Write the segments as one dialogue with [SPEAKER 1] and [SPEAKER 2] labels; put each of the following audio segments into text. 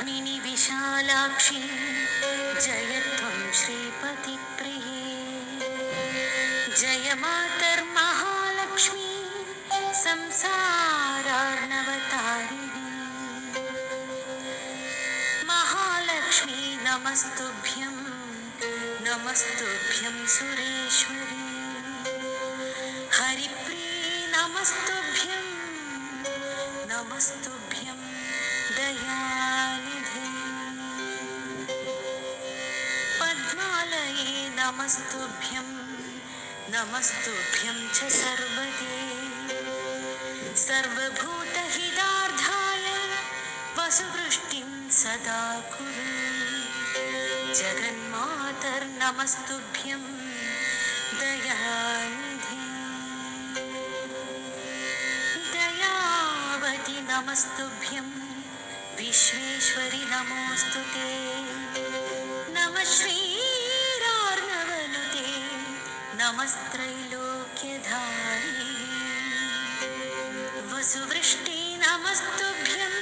[SPEAKER 1] पद्मिनी विशालाक्षी जय त्वं श्रीपतिप्रिये जय मातर्महालक्ष्मी संसारार्णवतारिणी महालक्ष्मी नमस्तुभ्यं नमस्तुभ्यं सुरेश्वरी हरिप्रिये नमस्तुभ्यं नमस्तुभ्यं दयानिधे पद्मालये नमस्तुभ्यं नमस्तुभ्यं च सर्वदे सर्वभूतहितार्थाय वसुवृष्टिं सदा कुरु जगन्मातर्नमस्तुभ्यं दयानिधे दयावति नमस्तुभ्यं विश्वेश्वरि नमोऽस्तुते नमः श्रीरार्णवनुते नमस्त्रैलोक्यधारिणे वसुवृष्टि नमस्तुभ्यं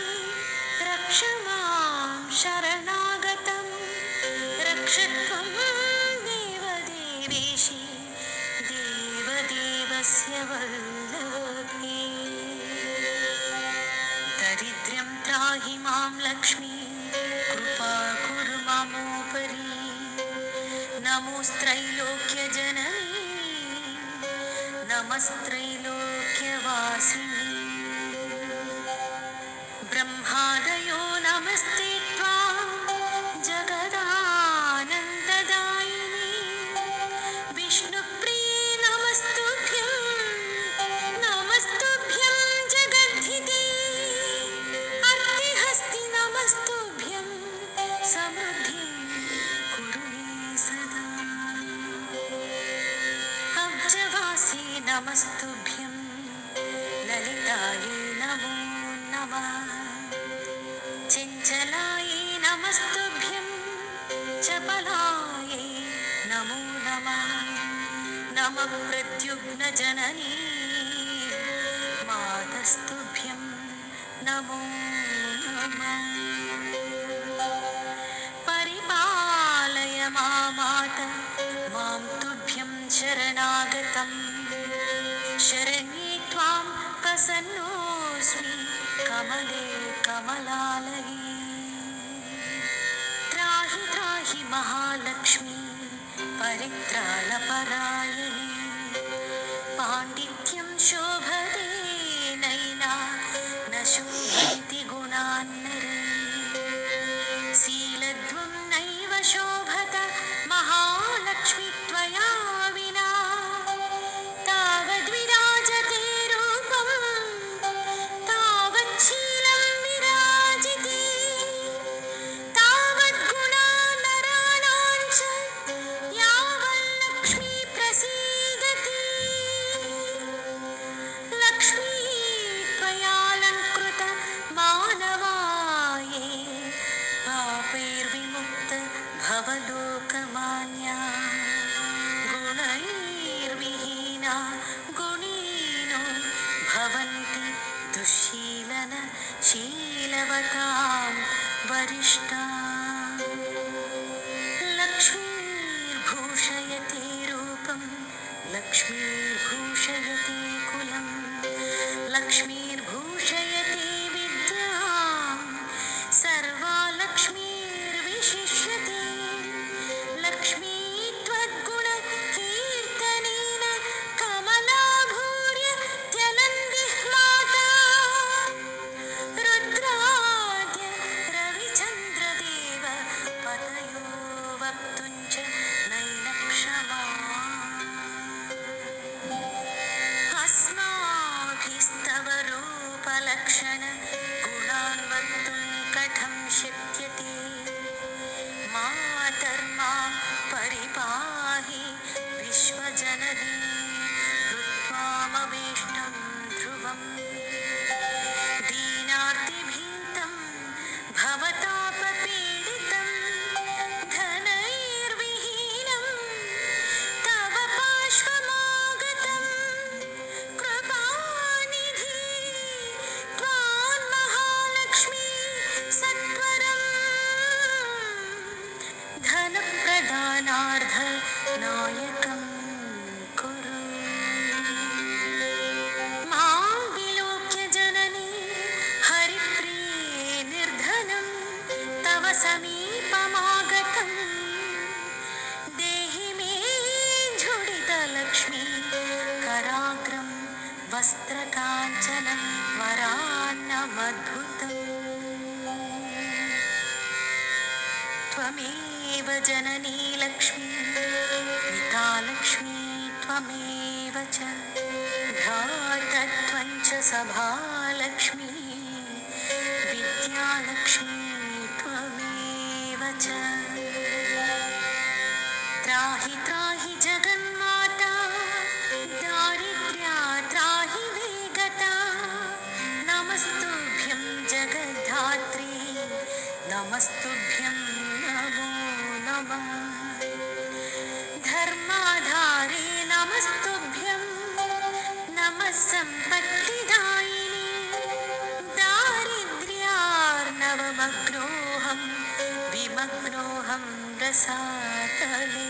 [SPEAKER 1] रक्ष मां शरणागतं रक्ष त्वं देवदेवेशि देवदेवस्य वल्लभे दरिद्र्यं त्राहि मां लक्ष्मी कृपा कुरु ममोपरि नमोस्त्रैलोक्यजननी नमस्त्रैलोक्यवासिनी ब्रह्मादयो नमस्ते त्वां जगदानन्ददायिनी विष्णुप्रिये नमस्तुभ्यं नमस्तुभ्यं जगद्धिते अर्तिहस्ति नमस्तुभ्यं समृद्धिं कुरु मे सदा अब्जवासी नमस्तुभ्यं ललितायै नमो नमः चञ्चलायै नमस्तुभ्यं चपलायै नमो नमः नमः प्रद्युम्नजननी मातस्तुभ्यं नमो नमः परिपालय मामात मां तुभ्यं शरणागतं शरण्ये त्वां प्रसन्नोऽस्मि कमले कमलालये त्राहि त्राहि महालक्ष्मी परित्राणपरायणे पाण्डित्यं शोभते नैना न शोभन्ति गुणान्नरे शीलध्वं नैव शोभत महालक्ष्मी त्वया विना तावद्विराजते रूपं तावच्छीलं विराजिते तावद्गुणा नराणां च यावल्लक्ष्मी प्रसीदति लक्ष्मी त्वयालङ्कृत मानवाये पापैर्विमुक्त भवलोकमान्या गुणैर्विहीना गुणीनो भवन्ति दुःशीलन शीलवतां वरिष्ठा लक्ष्मीर्भूषयते रूपं लक्ष्मीर्भूषयते कुलं लक्ष्मीर्भूषयते विद्यां सर्वा लक्ष्मीर्विशिष्यते लक्ष्मी त्वद्गुणकीर्तनेन कमलाभूर्य त्यलन्दिः माता रुद्राद्य रविचन्द्रदेव पतयो वक्तुं च नैनक्षमा अस्माभिस्तव रूपलक्षण गुणान् वक्तुं कथं शक्यते मातर्मां परिपाहि विश्वजननी हृत्वामवेष्टं ध्रुवम् दीनार्तिभीतं भवतापपीडितं धनैर्विहीनं तव पार्श्वमागतं कृपानिधि त्वां महालक्ष्मी सत्वरं नायकं कुरु। मां विलोक्य जननी हरिप्रिये निर्धनं तव समीपमागतं देहि मे झुडितलक्ष्मी कराग्रं वस्त्रकाञ्चनं वरान्नमद्भुतम्। त्वमेव जननी लक्ष्मी पिता लक्ष्मी त्वमेव च भ्रातृत्वं च सभालक्ष्मी विद्यालक्ष्मी त्वमेव च। त्राहि त्राहि जगन्माता दारिद्र्या त्राहि वेगता नमस्तुभ्यं जगद्धात्री नमस्तुभ्यं नमो नमः। धर्माधारे नमस्तुभ्यं नमः सम्पत्तिदायिनी दारिद्र्यार्णवमग्नोऽहं विमग्नोऽहं रसातले।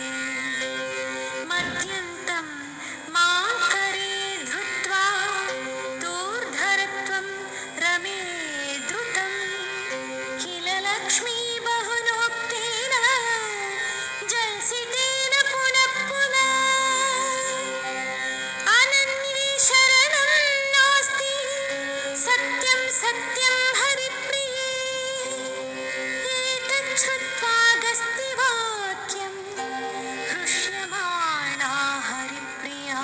[SPEAKER 1] मद्यन्तं मां करे धृत्वा दूर्धरत्वं रमे द्रुतं किल लक्ष्मी बहुनोक्तेन जल्सितेन पुनः पुनः। अनन्ये शरणं नास्ति सत्यं सत्यं हरिप्रिये एतच्छ्रुत्वागस्त्यवाक्यं हृष्यमाणा हरिप्रिया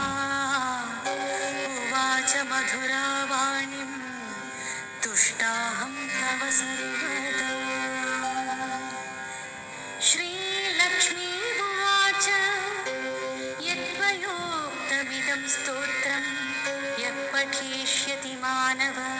[SPEAKER 1] उवाच मधुरावाणीं तुष्टाहं तव सर्वदा। श्रीलक्ष्मी उवाच यत्त्वयोक्तमिदं स्तोत्रं यः पठिष्यति मानवः